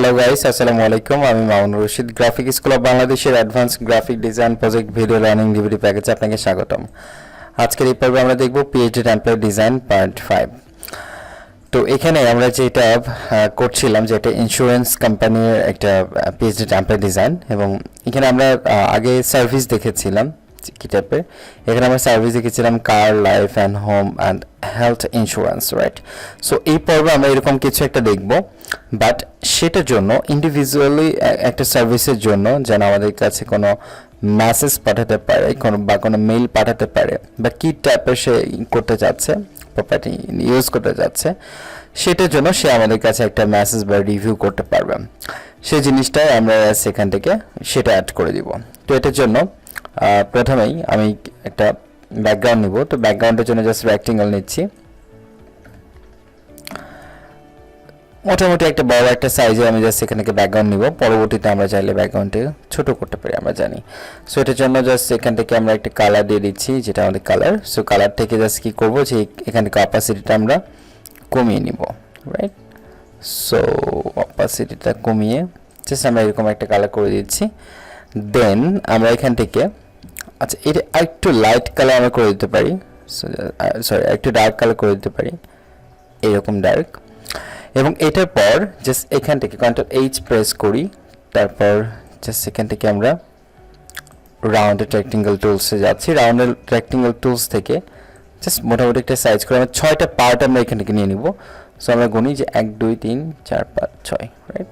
Hello guys, আসসালামু আলাইকুম। আমি Mamunur Rashid, graphic school of বাংলাদেশের advance graphic design project video learning DVD প্যাকেজে আপনাকে স্বাগতম। আজকের এই পর্বে আমরা দেখব পিএইচডি টেমপ্লেট ডিজাইন পার্ট 5। তো এখানে আমরা যেটা করছিলাম যে এটা ইন্স্যুরেন্স কোম্পানির একটা পিএইচডি টেমপ্লেট ডিজাইন, এবং এখানে আমরা আগে সার্ভিস দেখেছিলাম কি টাইপের। এখানে আমরা সার্ভিস দেখেছিলাম car, life and home and health insurance, right? So এই পর্বে আমরা এরকম কিছু একটা দেখব, বাট সেটার জন্য ইন্ডিভিজুয়ালি একটা সার্ভিসের জন্য যেন আমাদের কাছে কোনো মেসেজ পাঠাতে পারে, কোনো মেইল পাঠাতে পারে, বা কি টাইপের সে করতে চাচ্ছে, প্রপার্টি ইউজ করতে যাচ্ছে, সেটার জন্য সে আমাদের কাছে একটা মেসেজ বা রিভিউ করতে পারবে। সেই জিনিসটাই আমরা সেখান থেকে সেটা অ্যাড করে দিব। তো এটার জন্য প্রথমেই আমি একটা ব্যাকগ্রাউন্ড নিব। তো ব্যাকগ্রাউন্ডের জন্য জাস্ট রেক্টেঙ্গেল নিচ্ছি, মোটামুটি একটা বড় একটা সাইজে আমি জাস্ট এখানে ব্যাকগ্রাউন্ড নিব। পরবর্তীতে আমরা চাইলে ব্যাকগ্রাউন্ডে ছোট করতে পারি, আমরা জানি। সো এটার জন্য জাস্ট এখান থেকে আমরা একটা কালার দিয়ে দিচ্ছি, যেটা আমাদের কালার। সো কালার থেকে জাস্ট কি করব, যে এখান থেকে অপাসিটিটা আমরা কমিয়ে নিব, রাইট? সো অপাসিটিটা কমিয়ে জাস্ট আমরা এরকম একটা কালার করে দিচ্ছি। দেন আমরা এখান থেকে আচ্ছা এটা একটু লাইট কালার আমরা করে দিতে পারি, সরি একটু ডার্ক কালার করে দিতে পারি, এরকম ডার্ক। এবং এটার পর জাস্ট এখান থেকে কন্ট্রোল এইচ প্রেস করি, তারপর জাস্ট এখান থেকে আমরা রাউন্ডেড রেক্টেঙ্গেল টুলসে যাচ্ছি। রাউন্ডেড রেক্টেঙ্গেল টুলস থেকে জাস্ট মোটামুটি একটা সাইজ করে আমরা 6টা পার্ট আমরা এখান থেকে নিয়ে নিব। সো আমরা গুনি যে 1 2 3 4 5 6, রাইট?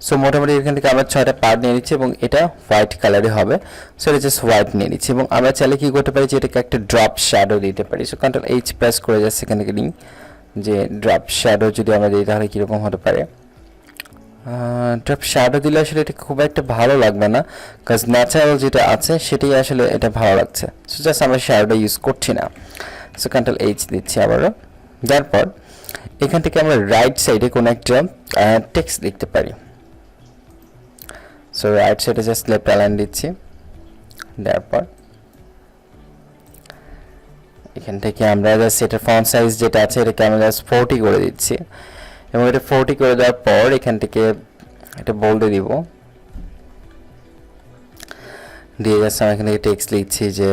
সো মোটামুটি এখান থেকে আমরা 6টা পার্ট নিয়ে নিচ্ছি, এবং এটা হোয়াইট কালারে হবে। সো এটা জাস্ট হোয়াইট নিয়ে নিচ্ছি, এবং আমরা চাইলে কি করতে পারি, যে এটাকে একটা ড্রপ শ্যাডো দিতে পারি। সো কন্ট্রোল এইচ প্রেস করে যাচ্ছে এখান থেকে নিই, যে ড্রপ শ্যাডো যদি আমরা দিই তাহলে কীরকম হতে পারে। ড্রপ শ্যাডো দিলে আসলে এটা খুব একটা ভালো লাগবে না, কাজ ন্যাচারাল যেটা আছে সেটাই আসলে এটা ভালো লাগছে। সো জাস্ট আমরা শ্যাডোটা ইউজ করছি না। সো কন্ট্রোল এইচ দিচ্ছি আবারও। তারপর এখান থেকে আমরা রাইট সাইডে কোনো একটা টেক্সট লিখতে পারি। সো রাইট সাইডে জাস্ট লেফট অ্যালাইন দিচ্ছি। তারপর এখান থেকে আমরা জাস্ট এটার ফন্ট সাইজ যেটা আছে এটাকে আমরা জাস্ট 40 করে দিচ্ছি, এবং এটা 40 করে দেওয়ার পর এখান থেকে এটা বোল্ডে দিব, দিয়ে জাস্ট আমরা এখান থেকে টেক্সট লিখছি যে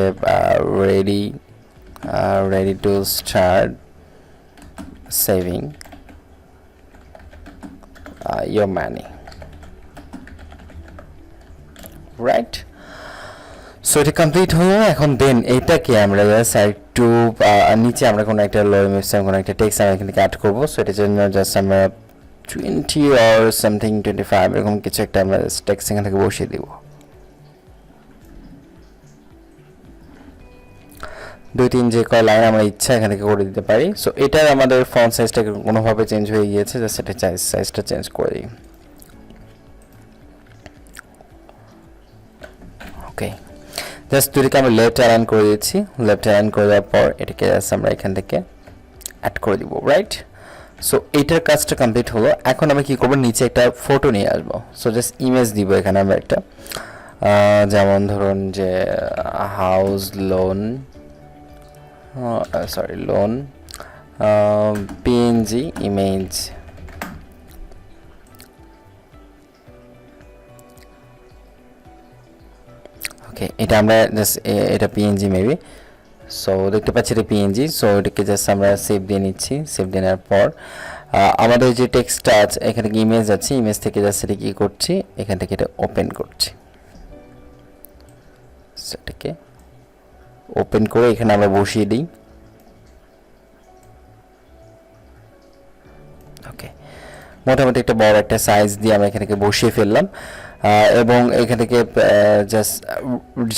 ready to start saving your money, right? So এটা কমপ্লিট হলো। এখন দেন এটাকে আমরা জাস্ট একটু নিচে আমরা কোনো একটা লো ইমেজ কোনো একটা টেক্সট আমরা এখান থেকে অ্যাড করবো। সো এটার জন্য জাস্ট আমরা 20 অর সামথিং 25 এরকম কিছু একটা আমরা টেক্সট এখান থেকে বসিয়ে দিব। 2-3 যে কয় লাইন আমরা ইচ্ছা এখান থেকে করে দিতে পারি। সো এটার আমাদের ফন্ট সাইজটা কোনোভাবে চেঞ্জ হয়ে গিয়েছে, জাস্ট এটা সাইজটা চেঞ্জ করে দিই। ওকে, জাস্ট দুটোকে আমরা লেফট অ্যালাইন করে দিচ্ছি। লেফট অ্যালাইন করে দেওয়ার পর এটাকে জাস্ট আমরা এখান থেকে অ্যাড করে দিব, রাইট? সো এইটার কাজটা কমপ্লিট হলো। এখন আমি কি করব, নিচে একটা ফটো নিয়ে আসবো। সো জাস্ট ইমেজ দিব এখানে আমরা একটা, যেমন ধরুন যে house loan, loan PNG image, okay. এটা আমরা জাস্ট এটা পিএনজি মেবি। সো দেখতে পাচ্ছি এটা পিএনজি। সো এটাকে জাস্ট আমরা সেভ দিয়ে নিচ্ছি। সেভ দেওয়ার পর আমাদের যে টেক্সটটা আছে এখানে থেকে ইমেজ আছে, ইমেজ থেকে জাস্ট এটা কী করছি, এখান থেকে এটা ওপেন করছি। সেটাকে ওপেন করে এখানে আমরা বসিয়ে দিই। ওকে, মোটামুটি একটা বড় একটা সাইজ দিয়ে আমরা এখানে বসিয়ে ফেললাম, এবং এখান থেকে জাস্ট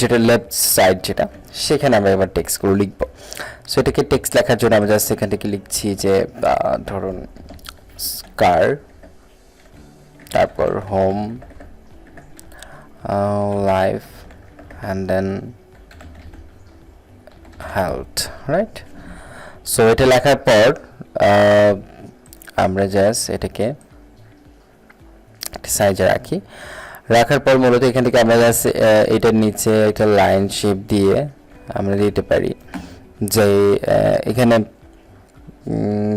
যেটা লেফট সাইড যেটা সেখানে আমরা এবার টেক্সটগুলো লিখব। সো এটাকে টেক্সট লেখার জন্য আমরা জাস্ট এখান থেকে লিখছি যে ধরুন কার, তারপর home, life and then health, right? So এটা লেখার পর আমরা জাস্ট এটাকে একটা সাইজে রাখার পর মূলত এখান থেকে আমরা জাস্ট এটার নিচে একটা লাইন শেপ দিয়ে আমরা দিতে পারি যে এখানে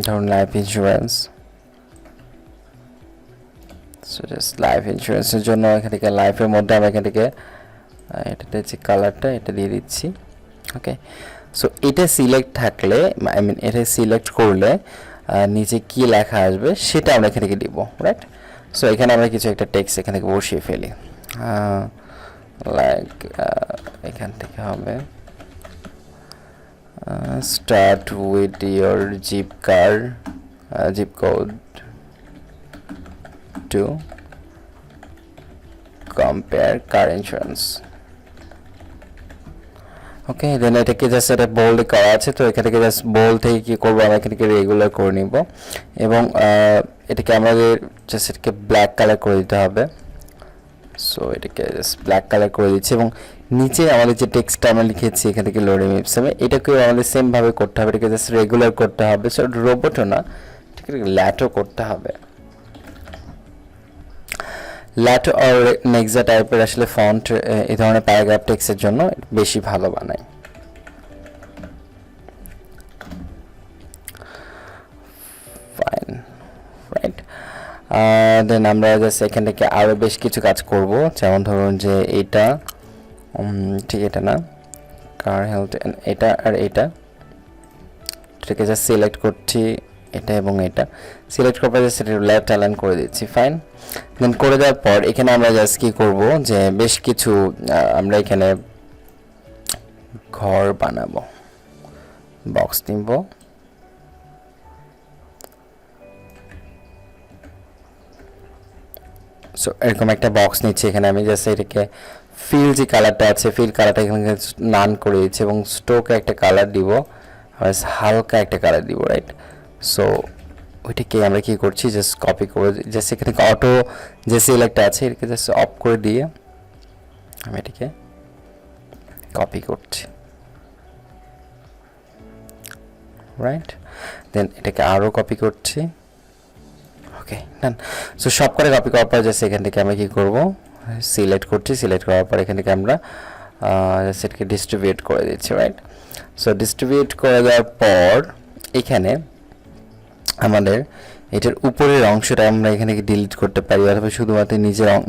ধরুন life insurance so just life ইন্স্যুরেন্সের জন্য এখান থেকে লাইফের মধ্যে আমরা এখান থেকে এটাতে যে কালারটা এটা দিয়ে দিচ্ছি। ওকে, সো এটা সিলেক্ট থাকলে আই মিন এটা সিলেক্ট করলে নিচে কি লেখা আসবে সেটা আমরা এখান থেকে দিব, রাইট? সো এখানে আমরা কিছু একটা টেক্সট এখান থেকে বসিয়ে ফেলি, লাইক এখান থেকে হবে start with your zip code to compare car insurance. Okay, then এটাকে জাস্ট এটা বোল্ড করা আছে, তো এখান থেকে জাস্ট বোল্ড থেকে কী করবো আমরা এখান থেকে রেগুলার করে নিব এবং এটাকে আমাদের জাস্ট এটাকে ব্ল্যাক কালার করে দিতে হবে। সো এটাকে জাস্ট ব্ল্যাক কালার করে দিচ্ছি এবং নিচে আমাদের যে টেক্সটটা আমরা লিখেছি এখান থেকে লোডিং ইপসেমে এটাকেও আমাদের সেমভাবে করতে হবে, এটাকে জাস্ট রেগুলার করতে হবে। সো রোবটও না, ঠিক আছে, ল্যাটও করতে হবে। ল্যাটো আর নেক্সা টাইপের আসলে ফন্ট এই ধরনের প্যারাগ্রাফ টেক্সটের জন্য বেশি ভালো বানায়। Fine, right. দেন আমরা জাস্ট এখান থেকে আরও বেশ কিছু কাজ করব, যেমন ধরুন যে এটা ঠিক এটা না, কার হেলথ, এটা আর এটাকে জাস্ট সিলেক্ট করছি, এটা এবং এটা সিলেক্ট করার পর জাস্ট লেফট অ্যালাইন করে দিচ্ছি। ফাইন, দেন করে দেওয়ার পর এখানে আমরা জাস্ট কি করব যে বেশ কিছু আমরা এখানে ঘর বানাবো, বক্স নিব, সো এরকম একটা বক্স নিচ্ছি। এখানে আমি জাস্ট এটাকে ফিল যে কালারটা আছে ফিল কালারটা এখানে নান করে দিচ্ছি এবং স্টোকে একটা কালার দিব আর হালকা একটা কালার দিব, রাইট? সো ওইটাকে আমরা কি করছি জাস্ট কপি করে জাস্ট এখানে অটো যে সিলেক্ট আছে এটাকে জাস্ট অফ করে দিয়ে আমি এটাকে কপি করছি, রাইট? দেন এটাকে আরও কপি করছি। ওকে, ডান। সো সব করে কপি করার পর জাস্ট এখান থেকে আমরা কি করব, সিলেক্ট করছি, সিলেক্ট করার পর এখান থেকে আমরা জাস্ট এটাকে ডিস্ট্রিবিউট করে দিচ্ছি, রাইট? সো ডিস্ট্রিবিউট করে দেওয়ার পর এখানে আমাদের এটার উপরের অংশটা আমরা এখানে ডিলিট করতে পারি অথবা শুধুমাত্র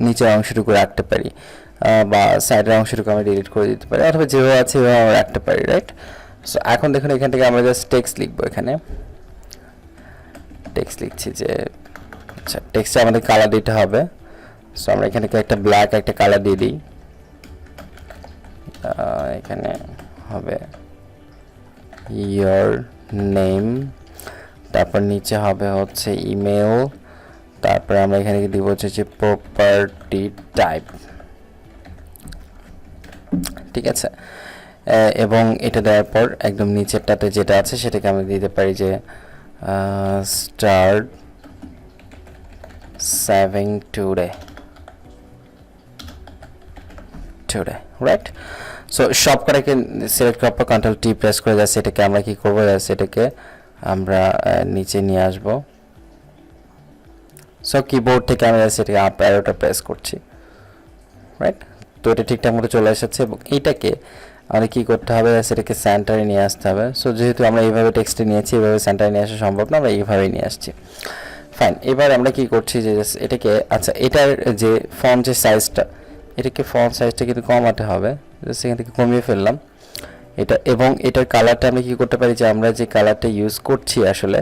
নিচের অংশটুকু রাখতে পারি বা সাইডের অংশটুকু আমরা ডিলিট করে দিতে পারি অথবা যেভাবে আছে সেভাবে আমরা রাখতে পারি, রাইট? সো এখন দেখুন এখান থেকে আমরা জাস্ট টেক্সট লিখবো, এখানে টেক্সট লিখছি যে আচ্ছা টেক্সটে আমাদের কালার দিতে হবে। সো আমরা এখানে একটা ব্ল্যাক একটা কালার দিয়ে দিই, এখানে হবে ইয়োর নেম, তারপর নিচে হবে হচ্ছে ইমেল, তারপরে আমরা এখানে দিব হচ্ছে যে প্রপার্টি টাইপ, ঠিক আছে? এবং এটা দেওয়ার পর একদম নিচেরটাতে যেটা আছে সেটাকে আমরা দিতে পারি যে start saving today, right? So সব কটাকে সিলেক্ট করার পর কন্ট্রোল টি প্রেস করে যাচ্ছে, এটাকে আমরা কি করবো, এটাকে আমরা নিচে নিয়ে আসবো। সো কিবোর্ড থেকে আমরা সেটাকে আপ অ্যারোটা প্রেস করছি, রাইট? তো এটা ঠিকঠাক মতো চলে এসেছে এবং এইটাকে আমাদের কী করতে হবে, সেটাকে সেন্টারে নিয়ে আসতে হবে। সো যেহেতু আমরা এইভাবে টেক্সটে নিয়েছি, এইভাবে সেন্টারে নিয়ে আসা সম্ভব না, আমরা এইভাবেই নিয়ে আসছি। ফাইন, এবার আমরা কি করছি যে এটাকে আচ্ছা এটার যে ফন্ট যে সাইজটা এটাকে ফন্ট সাইজটা কিন্তু কমাতে হবে, সেখান থেকে কমিয়ে ফেললাম এটা এবং এটার কালারটা আমরা কী করতে পারি যে আমরা যে কালারটা ইউজ করছি আসলে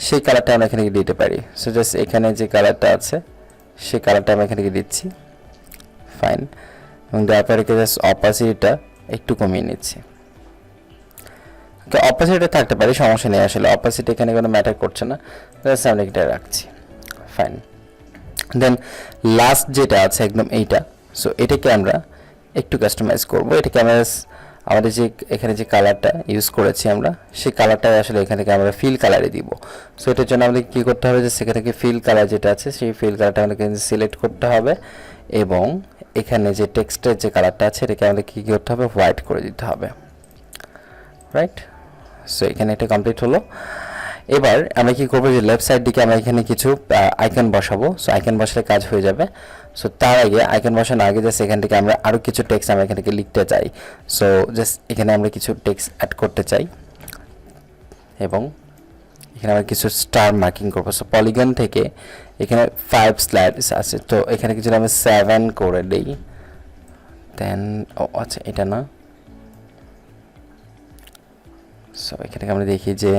সেই কালারটা আমরা এখানে দিতে পারি। সো জাস্ট এখানে যে কালারটা আছে সেই কালারটা আমরা এখানে দিচ্ছি, ফাইন, এবং দেওয়ার পরে জাস্ট অপাসিটিটা একটু কমিয়ে নিচ্ছি। অপাসিটি থাকতে পারে, সমস্যা নেই, আসলে অপাসিটি এখানে কোনো ম্যাটার করছে না, জাস্ট আমরা এটা রাখছি, ফাইন। দেন লাস্ট যেটা আছে একদম এইটা, সো এটাকে আমরা একটু কাস্টমাইজ করবো, এটাকে আমরা আমাদের যে এখানে যে কালারটা ইউজ করেছি আমরা সেই কালারটা আসলে এখান থেকে আমরা ফিল কালারে দিব। সো এটার জন্য আমাদের কী করতে হবে যে সেখান থেকে ফিল কালার যেটা আছে সেই ফিল কালারটা আমাদেরকে সিলেক্ট করতে হবে এবং এখানে যে টেক্সটের যে কালারটা আছে এটাকে আমাদের কী করতে হবে, হোয়াইট করে দিতে হবে, রাইট? সো এখানে এটা কমপ্লিট হলো। এবার আমরা কি করবো যে লেফট সাইড দিকে আমরা এখানে কিছু আইকন বসাবো। সো আইকন বসালে কাজ হয়ে যাবে। সো তার আগে আইকন বসানোর আগে জাস্ট এখান থেকে আমরা আরও কিছু টেক্সট আমরা এখান থেকে লিখতে চাই। সো জাস্ট এখানে আমরা কিছু টেক্সট অ্যাড করতে চাই এবং এখানে আমরা কিছু স্টার মার্কিং করবো। সো পলিগন থেকে এখানে 5 স্লাইডস আছে, তো এখানে কিছু আমি 7 করে দিই। দেন আচ্ছা এটা না, সো এখানে আমরা দেখি যে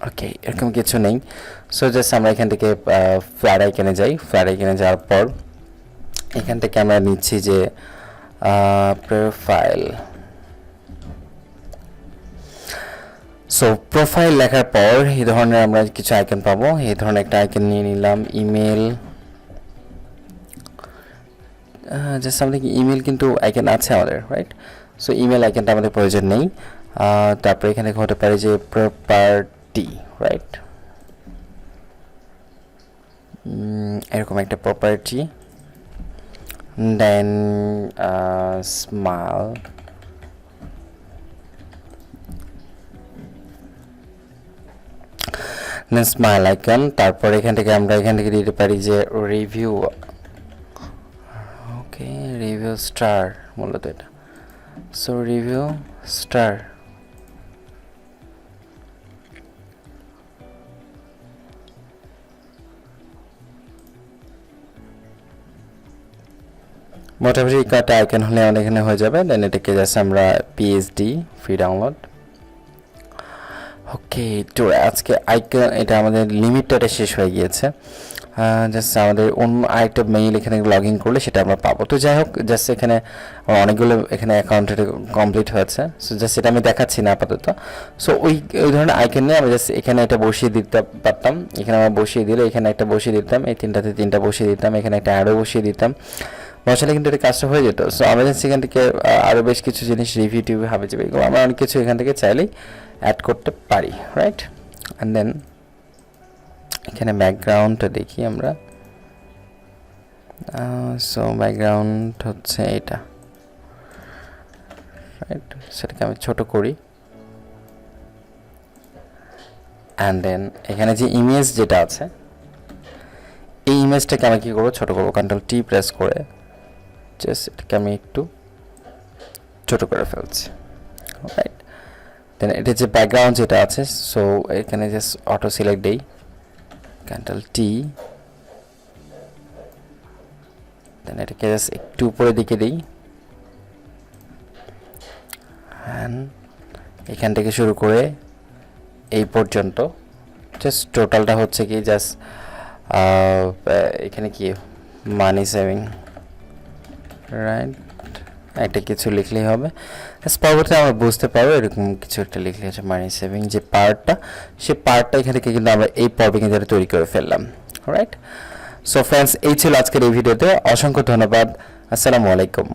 ওকে এরকম কিছু নেই। সো জাস্ট আমরা এখান থেকে ফ্ল্যাট আইকনে যাই। ফ্ল্যাট আইকনে যাওয়ার পর এখান থেকে আমরা নিচ্ছি যে প্রোফাইল। সো প্রোফাইল লেখার পর এই ধরনের আমরা কিছু আইকন পাবো। এই ধরনের একটা আইকন নিয়ে নিলাম, ইমেল। জাস্ট আমাদের ইমেল কিন্তু আইকন আছে আমাদের, রাইট? সো ইমেল আইকনটা আমাদের প্রয়োজন নেই। তারপরে এখানে হতে পারে যে প্রপার্টি, রাইট? এরকম একটা প্রপার্টি। দেন স্মাইল, দেন স্মাইল আইকন। তারপর এখান থেকে আমরা দিতে পারি যে রিভিউ। ওকে রিভিউ স্টার মূলত এটা। So review star. মোটামুটি কটা আইকন হলে আমাদের এখানে হয়ে যাবে। দেন এটাকে জাস্ট আমরা PSD ফ্রি ডাউনলোড। ওকে তো আজকে আইকন এটা আমাদের লিমিটটা শেষ হয়ে গিয়েছে। জাস্ট আমাদের অন্য আরেকটা মেইল এখানে লগ ইন করলে সেটা আমরা পাবো। তো যাই হোক, জাস্ট এখানে অনেকগুলো এখানে অ্যাকাউন্টে কমপ্লিট হয়েছে। সো জাস্ট এটা আমি দেখাচ্ছি না আপাতত। সো ওই ধরনের আইকন নিয়ে আমি জাস্ট এখানে এটা বসিয়ে দিতে পারতাম। এখানে আমরা বসিয়ে দিলে এখানে একটা বসিয়ে দিতাম, এই তিনটাতে তিনটা বসিয়ে দিতাম, এখানে একটা অ্যাডও বসিয়ে দিতাম, বসালে কিন্তু এটা কাজটা হয়ে যেত। সো আমরা জাস্ট এখান থেকে আরও বেশ কিছু জিনিস রিভিউ টিভিউ হবে যাবে, এগুলো আমরা অনেক কিছু এখান থেকে চাইলেই অ্যাড করতে পারি, রাইট? অ্যান্ড দেন এখানে ব্যাকগ্রাউন্ডটা দেখি আমরা। সো ব্যাকগ্রাউন্ড হচ্ছে এটা, রাইট? সেটাকে আমি ছোট করি। অ্যান্ড দেন এখানে যে ইমেজ যেটা আছে, এই ইমেজটাকে আমি কী করবো, ছোট করবো। Ctrl+T প্রেস করে জাস্ট এটাকে আমি একটু ছোট করে ফেলছি, রাইট? দেন এটা যে ব্যাকগ্রাউন্ড যেটা আছে, সো এখানে জাস্ট অটো সিলেক্ট দেই, Ctrl+T, দেন এটাকে জাস্ট একটু উপরের দিকে দিই। অ্যান্ড এখান থেকে শুরু করে এই পর্যন্ত জাস্ট টোটালটা হচ্ছে কি জাস্ট এখানে কি মানি সেভিং, রাইট? একটা কিছু লিখলেই হবে। পরবর্তীতে আমরা বুঝতে পারবো এরকম কিছু একটা লিখলে হচ্ছে মানি সেভিং যে পার্টটা, সে পার্টটা এখান থেকে কিন্তু আমরা এই পর্বে কিন্তু তৈরি করে ফেললাম, রাইট? সো ফ্রেন্ডস, এই ছিল আজকের এই ভিডিওতে। অসংখ্য ধন্যবাদ। আসসালামু আলাইকুম।